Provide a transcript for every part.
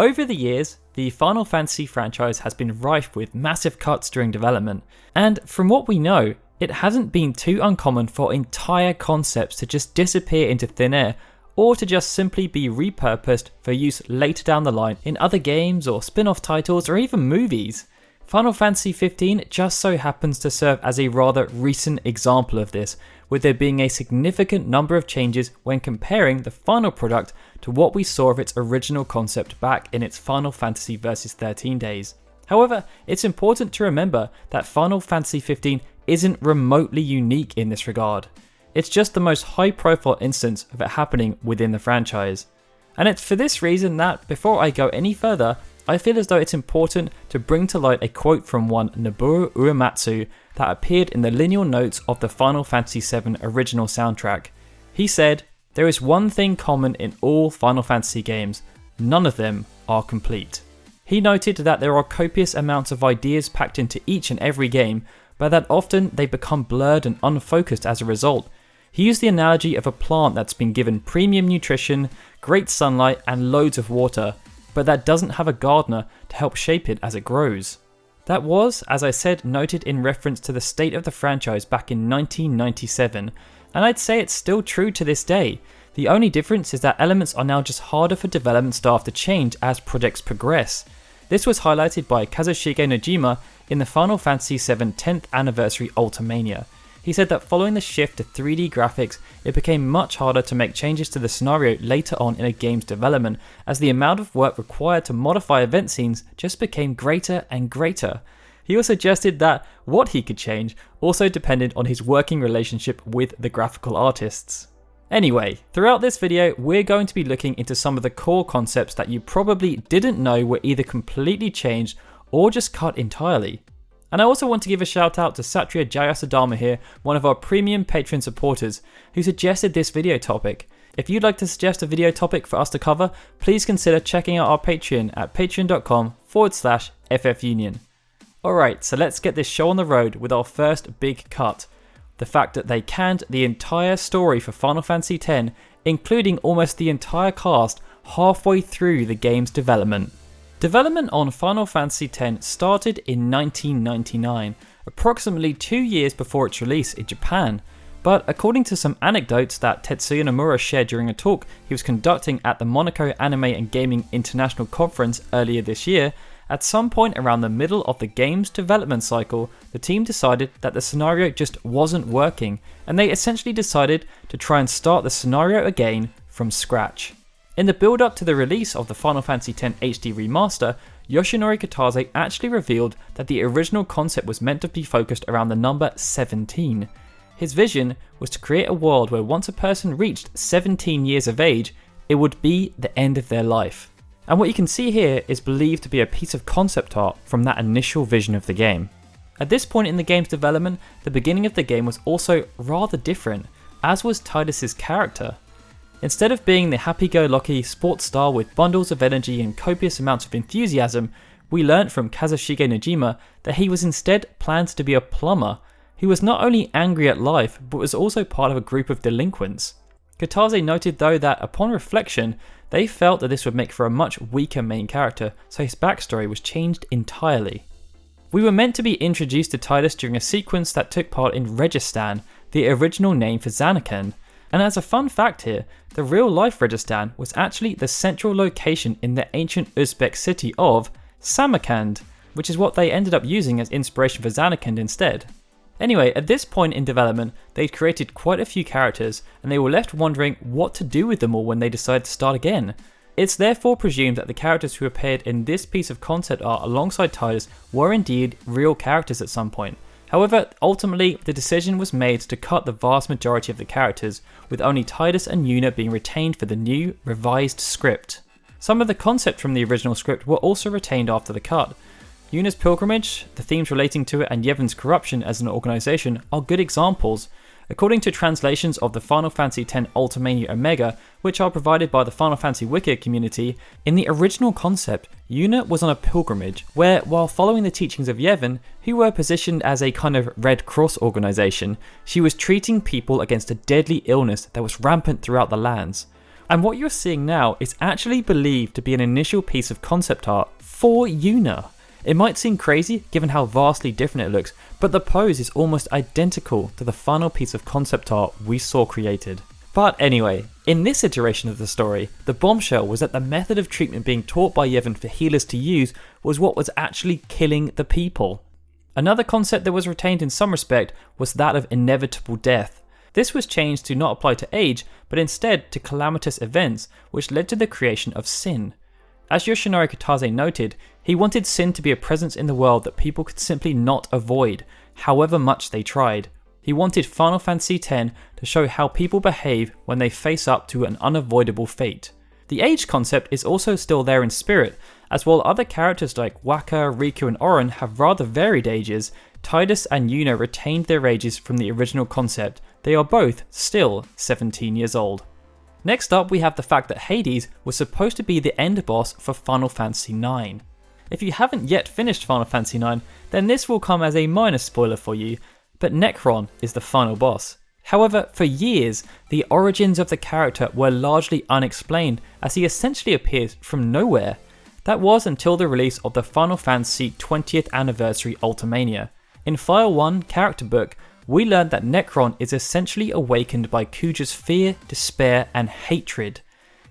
Over the years, the Final Fantasy franchise has been rife with massive cuts during development, and from what we know, it hasn't been too uncommon for entire concepts to just disappear into thin air, or to just simply be repurposed for use later down the line in other games or spin-off titles or even movies. Final Fantasy XV just so happens to serve as a rather recent example of this, with there being a significant number of changes when comparing the final product to what we saw of its original concept back in its Final Fantasy Versus XIII days. However, it's important to remember that Final Fantasy XV isn't remotely unique in this regard. It's just the most high profile instance of it happening within the franchise. And it's for this reason that, before I go any further, I feel as though it's important to bring to light a quote from one Nobuo Uematsu that appeared in the lineal notes of the Final Fantasy VII original soundtrack. He said, "There is one thing common in all Final Fantasy games, none of them are complete." He noted that there are copious amounts of ideas packed into each and every game, but that often they become blurred and unfocused as a result. He used the analogy of a plant that's been given premium nutrition, great sunlight and loads of water, but that doesn't have a gardener to help shape it as it grows. That was, as I said, noted in reference to the state of the franchise back in 1997, and I'd say it's still true to this day. The only difference is that elements are now just harder for development staff to change as projects progress. This was highlighted by Kazushige Nojima in the Final Fantasy VII 10th Anniversary Ultimania. He said that following the shift to 3D graphics, it became much harder to make changes to the scenario later on in a game's development, as the amount of work required to modify event scenes just became greater and greater. He also suggested that what he could change also depended on his working relationship with the graphical artists. Anyway, throughout this video, we're going to be looking into some of the core concepts that you probably didn't know were either completely changed or just cut entirely. And I also want to give a shout out to Satria Jayasadama here, one of our premium Patreon supporters, who suggested this video topic. If you'd like to suggest a video topic for us to cover, please consider checking out our Patreon at patreon.com/FFUnion. Alright, so let's get this show on the road with our first big cut. The fact that they canned the entire story for Final Fantasy X, including almost the entire cast, halfway through the game's development. Development on Final Fantasy X started in 1999, approximately 2 years before its release in Japan, but according to some anecdotes that Tetsuya Nomura shared during a talk he was conducting at the Monaco Anime and Gaming International Conference earlier this year, at some point around the middle of the game's development cycle, the team decided that the scenario just wasn't working, and they essentially decided to try and start the scenario again from scratch. In the build up to the release of the Final Fantasy X HD remaster, Yoshinori Kitase actually revealed that the original concept was meant to be focused around the number 17. His vision was to create a world where once a person reached 17 years of age, it would be the end of their life. And what you can see here is believed to be a piece of concept art from that initial vision of the game. At this point in the game's development, the beginning of the game was also rather different, as was Tidus's character. Instead of being the happy-go-lucky sports star with bundles of energy and copious amounts of enthusiasm, we learnt from Kazushige Nojima that he was instead planned to be a plumber, who was not only angry at life, but was also part of a group of delinquents. Kitase noted though that upon reflection, they felt that this would make for a much weaker main character, so his backstory was changed entirely. We were meant to be introduced to Tidus during a sequence that took part in Registan, the original name for Zanarkand. And as a fun fact here, the real life Registan was actually the central location in the ancient Uzbek city of Samarkand, which is what they ended up using as inspiration for Zanarkand instead. Anyway, at this point in development, they'd created quite a few characters, and they were left wondering what to do with them all when they decided to start again. It's therefore presumed that the characters who appeared in this piece of concept art alongside Tidus were indeed real characters at some point. However, ultimately, the decision was made to cut the vast majority of the characters, with only Tidus and Yuna being retained for the new, revised script. Some of the concepts from the original script were also retained after the cut. Yuna's pilgrimage, the themes relating to it, and Yevon's corruption as an organisation are good examples. According to translations of the Final Fantasy X Ultimania Omega, which are provided by the Final Fantasy Wiki community, in the original concept, Yuna was on a pilgrimage where, while following the teachings of Yevon, who were positioned as a kind of Red Cross organisation, she was treating people against a deadly illness that was rampant throughout the lands. And what you're seeing now is actually believed to be an initial piece of concept art for Yuna. It might seem crazy given how vastly different it looks, but the pose is almost identical to the final piece of concept art we saw created. But anyway, in this iteration of the story, the bombshell was that the method of treatment being taught by Yevon for healers to use was what was actually killing the people. Another concept that was retained in some respect was that of inevitable death. This was changed to not apply to age, but instead to calamitous events, which led to the creation of sin. As Yoshinori Kitase noted, he wanted sin to be a presence in the world that people could simply not avoid, however much they tried. He wanted Final Fantasy X to show how people behave when they face up to an unavoidable fate. The age concept is also still there in spirit, as while other characters like Wakka, Riku and Auron have rather varied ages, Tidus and Yuna retained their ages from the original concept. They are both still 17 years old. Next up, we have the fact that Hades was supposed to be the end boss for Final Fantasy IX. If you haven't yet finished Final Fantasy IX, then this will come as a minor spoiler for you, but Necron is the final boss. However, for years, the origins of the character were largely unexplained, as he essentially appears from nowhere. That was until the release of the Final Fantasy 20th Anniversary Ultimania. In File 1 character book, we learned that Necron is essentially awakened by Kuja's fear, despair and hatred.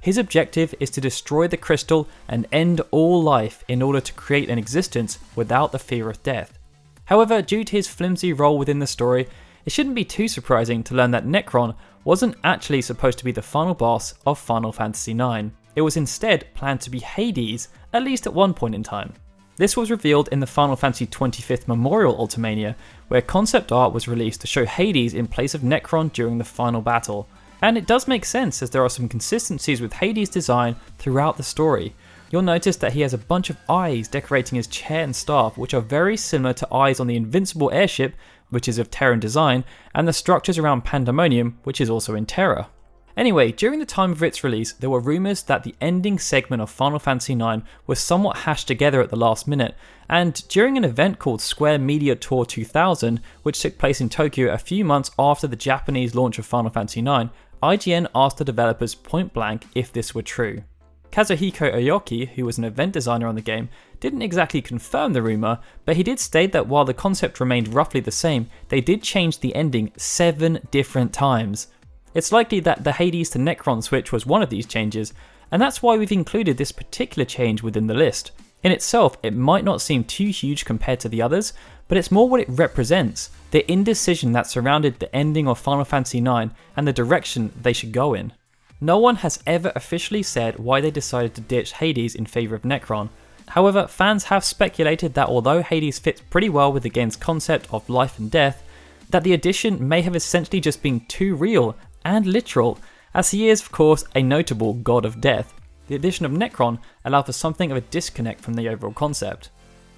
His objective is to destroy the crystal and end all life in order to create an existence without the fear of death. However, due to his flimsy role within the story, it shouldn't be too surprising to learn that Necron wasn't actually supposed to be the final boss of Final Fantasy IX. It was instead planned to be Hades, at least at one point in time. This was revealed in the Final Fantasy 25th Memorial Ultimania, where concept art was released to show Hades in place of Necron during the final battle. And it does make sense, as there are some consistencies with Hades' design throughout the story. You'll notice that he has a bunch of eyes decorating his chair and staff, which are very similar to eyes on the Invincible airship, which is of Terran design, and the structures around Pandemonium, which is also in Terra. Anyway, during the time of its release, there were rumours that the ending segment of Final Fantasy IX was somewhat hashed together at the last minute, and during an event called Square Media Tour 2000, which took place in Tokyo a few months after the Japanese launch of Final Fantasy IX, IGN asked the developers point blank if this were true. Kazuhiko Aoki, who was an event designer on the game, didn't exactly confirm the rumour, but he did state that while the concept remained roughly the same, they did change the ending 7 different times. It's likely that the Hades to Necron switch was one of these changes, and that's why we've included this particular change within the list. In itself, it might not seem too huge compared to the others, but it's more what it represents, the indecision that surrounded the ending of Final Fantasy IX and the direction they should go in. No one has ever officially said why they decided to ditch Hades in favour of Necron. However, fans have speculated that although Hades fits pretty well with the game's concept of life and death, that the addition may have essentially just been too real and literal, as he is of course a notable god of death. The addition of Necron allowed for something of a disconnect from the overall concept.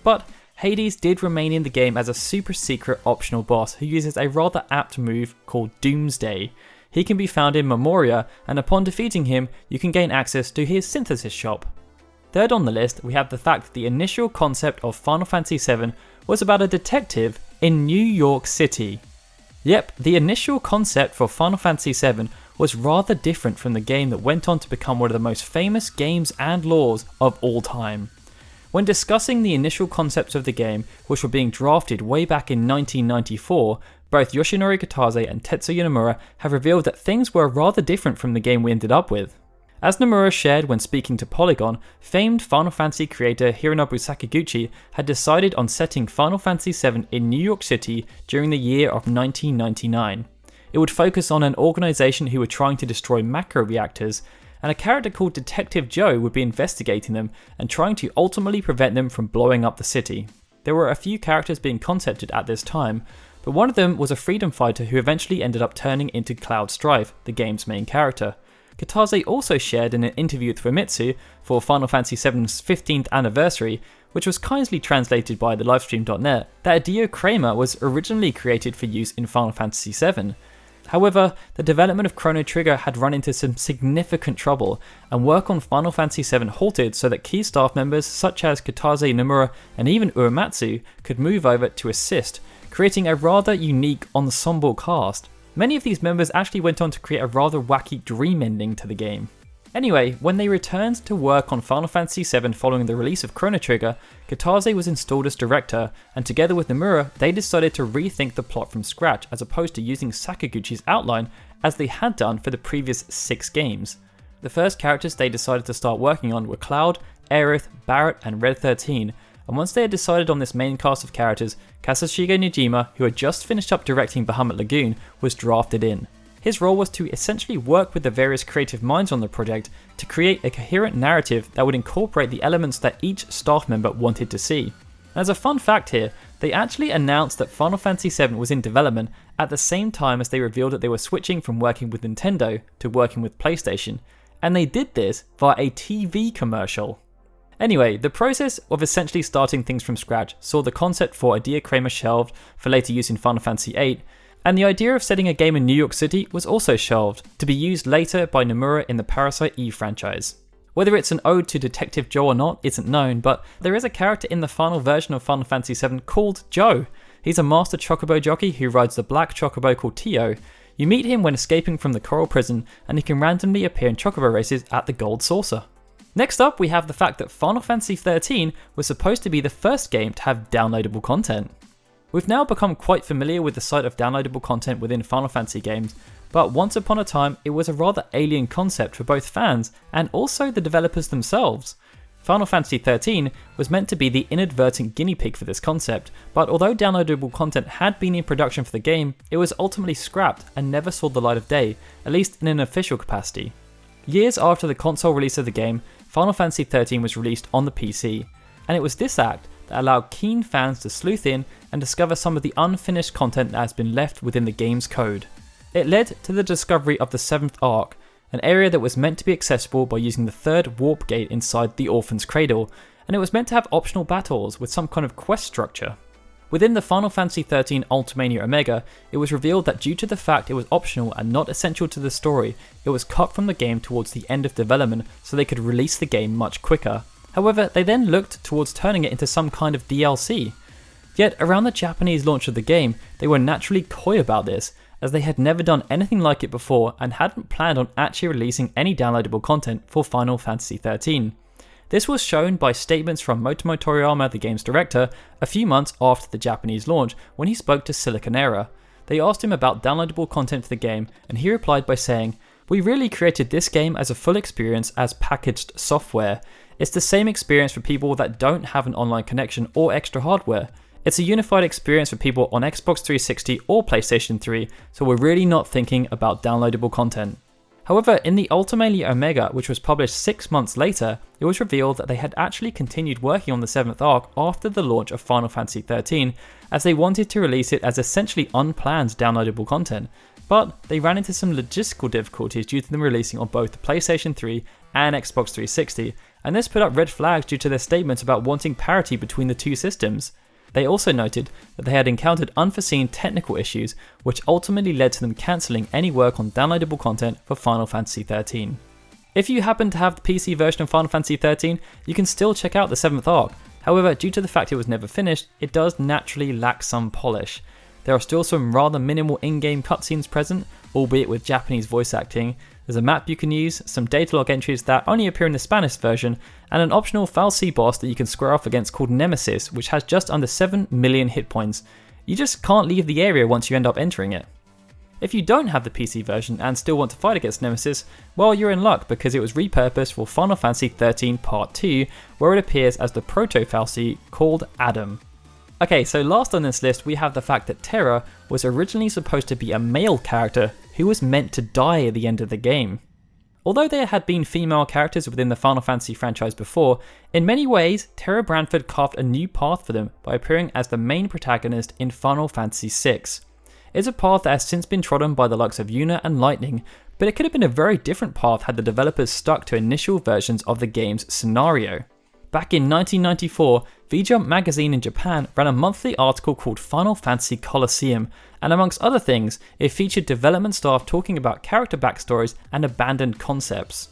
But Hades did remain in the game as a super secret optional boss who uses a rather apt move called Doomsday. He can be found in Memoria, and upon defeating him, you can gain access to his synthesis shop. Third on the list, we have the fact that the initial concept of Final Fantasy VII was about a detective in New York City. Yep, the initial concept for Final Fantasy VII was rather different from the game that went on to become one of the most famous games and lores of all time. When discussing the initial concepts of the game, which were being drafted way back in 1994, both Yoshinori Kitase and Tetsuya Nomura have revealed that things were rather different from the game we ended up with. As Nomura shared when speaking to Polygon, famed Final Fantasy creator Hironobu Sakaguchi had decided on setting Final Fantasy VII in New York City during the year of 1999. It would focus on an organisation who were trying to destroy macro reactors, and a character called Detective Joe would be investigating them and trying to ultimately prevent them from blowing up the city. There were a few characters being concepted at this time, but one of them was a freedom fighter who eventually ended up turning into Cloud Strife, the game's main character. Kitase also shared in an interview with Famitsu for Final Fantasy VII's 15th anniversary, which was kindly translated by thelivestream.net, that Hideo Kramer was originally created for use in Final Fantasy VII. However, the development of Chrono Trigger had run into some significant trouble, and work on Final Fantasy VII halted so that key staff members such as Kitase, Nomura, and even Uematsu could move over to assist, creating a rather unique ensemble cast. Many of these members actually went on to create a rather wacky dream ending to the game. Anyway, when they returned to work on Final Fantasy VII following the release of Chrono Trigger, Kitase was installed as director, and together with Nomura, they decided to rethink the plot from scratch as opposed to using Sakaguchi's outline as they had done for the previous 6 games. The first characters they decided to start working on were Cloud, Aerith, Barret, and Red 13, and once they had decided on this main cast of characters, Kazushige Nijima, who had just finished up directing Bahamut Lagoon, was drafted in. His role was to essentially work with the various creative minds on the project to create a coherent narrative that would incorporate the elements that each staff member wanted to see. As a fun fact here, they actually announced that Final Fantasy VII was in development at the same time as they revealed that they were switching from working with Nintendo to working with PlayStation, and they did this via a TV commercial. Anyway, the process of essentially starting things from scratch saw the concept for Adia Kramer shelved for later use in Final Fantasy VIII, and the idea of setting a game in New York City was also shelved, to be used later by Nomura in the Parasite Eve franchise. Whether it's an ode to Detective Joe or not isn't known, but there is a character in the final version of Final Fantasy VII called Joe. He's a master chocobo jockey who rides the black chocobo called Tio. You meet him when escaping from the Coral Prison, and he can randomly appear in chocobo races at the Gold Saucer. Next up, we have the fact that Final Fantasy XIII was supposed to be the first game to have downloadable content. We've now become quite familiar with the sight of downloadable content within Final Fantasy games, but once upon a time it was a rather alien concept for both fans and also the developers themselves. Final Fantasy XIII was meant to be the inadvertent guinea pig for this concept, but although downloadable content had been in production for the game, it was ultimately scrapped and never saw the light of day, at least in an official capacity. Years after the console release of the game, Final Fantasy XIII was released on the PC, and it was this act that allowed keen fans to sleuth in and discover some of the unfinished content that has been left within the game's code. It led to the discovery of the Seventh Ark, an area that was meant to be accessible by using the third warp gate inside the Orphan's Cradle, and it was meant to have optional battles with some kind of quest structure. Within the Final Fantasy XIII Ultimania Omega, it was revealed that due to the fact it was optional and not essential to the story, it was cut from the game towards the end of development so they could release the game much quicker. However, they then looked towards turning it into some kind of DLC. Yet around the Japanese launch of the game, they were naturally coy about this, as they had never done anything like it before and hadn't planned on actually releasing any downloadable content for Final Fantasy XIII. This was shown by statements from Motomo Toriyama, the game's director, a few months after the Japanese launch when he spoke to Silicon Era. They asked him about downloadable content for the game, and he replied by saying, "We really created this game as a full experience as packaged software. It's the same experience for people that don't have an online connection or extra hardware. It's a unified experience for people on Xbox 360 or PlayStation 3, so we're really not thinking about downloadable content." However, in the Ultimania Omega, which was published 6 months later, it was revealed that they had actually continued working on the Seventh Ark after the launch of Final Fantasy XIII, as they wanted to release it as essentially unplanned downloadable content, but they ran into some logistical difficulties due to them releasing on both the PlayStation 3 and Xbox 360, and this put up red flags due to their statements about wanting parity between the two systems. They also noted that they had encountered unforeseen technical issues, which ultimately led to them cancelling any work on downloadable content for Final Fantasy XIII. If you happen to have the PC version of Final Fantasy XIII, you can still check out the Seventh Ark. However, due to the fact it was never finished, it does naturally lack some polish. There are still some rather minimal in-game cutscenes present, albeit with Japanese voice acting. There's a map you can use, some datalog entries that only appear in the Spanish version, and an optional Fal'Cie boss that you can square off against called Nemesis, which has just under 7 million hit points. You just can't leave the area once you end up entering it. If you don't have the PC version and still want to fight against Nemesis, well, you're in luck because it was repurposed for Final Fantasy XIII Part 2, where it appears as the proto-Fal'Cie called Adam. Okay, so last on this list we have the fact that Terra was originally supposed to be a male character who was meant to die at the end of the game. Although there had been female characters within the Final Fantasy franchise before, in many ways Terra Branford carved a new path for them by appearing as the main protagonist in Final Fantasy VI. It's a path that has since been trodden by the likes of Yuna and Lightning, but it could have been a very different path had the developers stuck to initial versions of the game's scenario. Back in 1994, V-Jump magazine in Japan ran a monthly article called Final Fantasy Colosseum, and amongst other things, it featured development staff talking about character backstories and abandoned concepts.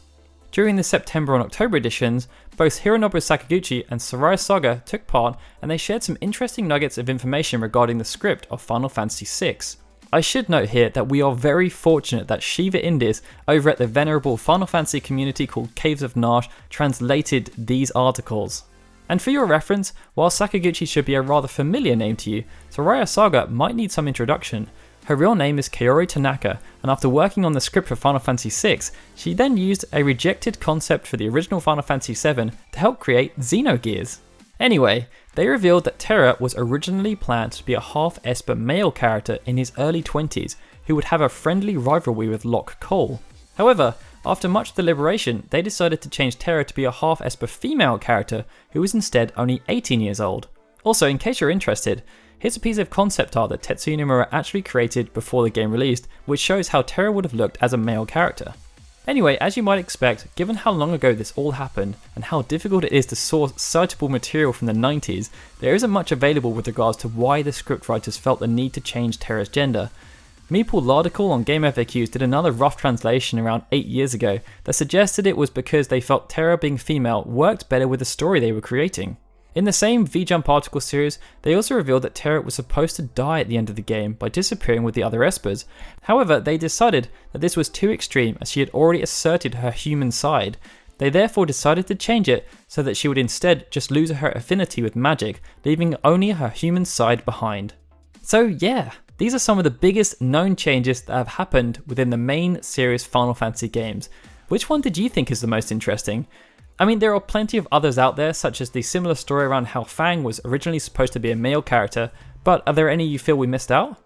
During the September and October editions, both Hironobu Sakaguchi and Soraya Saga took part, and they shared some interesting nuggets of information regarding the script of Final Fantasy VI. I should note here that we are very fortunate that Shiva Indis over at the venerable Final Fantasy community called Caves of Nash translated these articles. And for your reference, while Sakaguchi should be a rather familiar name to you, Soraya Saga might need some introduction. Her real name is Kaori Tanaka, and after working on the script for Final Fantasy VI, she then used a rejected concept for the original Final Fantasy VII to help create Xenogears. Anyway, they revealed that Terra was originally planned to be a half-Esper male character in his early 20s who would have a friendly rivalry with Locke Cole. However, after much deliberation, they decided to change Terra to be a half-Esper female character who was instead only 18 years old. Also, in case you're interested, here's a piece of concept art that Tetsuya Nomura actually created before the game released, which shows how Terra would have looked as a male character. Anyway, as you might expect, given how long ago this all happened and how difficult it is to source citable material from the 90s, there isn't much available with regards to why the scriptwriters felt the need to change Terra's gender. Meeple Lardicle on Game FAQs did another rough translation around 8 years ago that suggested it was because they felt Terra being female worked better with the story they were creating. In the same V-Jump article series, they also revealed that Terra was supposed to die at the end of the game by disappearing with the other Espers. However, they decided that this was too extreme as she had already asserted her human side. They therefore decided to change it so that she would instead just lose her affinity with magic, leaving only her human side behind. So yeah, these are some of the biggest known changes that have happened within the main series Final Fantasy games. Which one did you think is the most interesting? I mean, there are plenty of others out there, such as the similar story around how Fang was originally supposed to be a male character, but are there any you feel we missed out?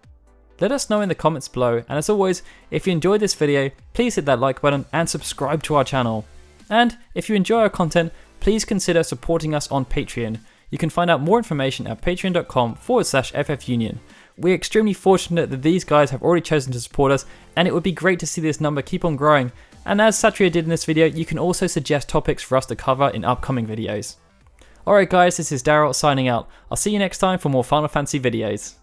Let us know in the comments below, and as always, if you enjoyed this video, please hit that like button and subscribe to our channel. And if you enjoy our content, please consider supporting us on Patreon. You can find out more information at patreon.com/FFUnion. We're extremely fortunate that these guys have already chosen to support us, and it would be great to see this number keep on growing. And as Satria did in this video, you can also suggest topics for us to cover in upcoming videos. Alright guys, this is Daryl signing out. I'll see you next time for more Final Fantasy videos.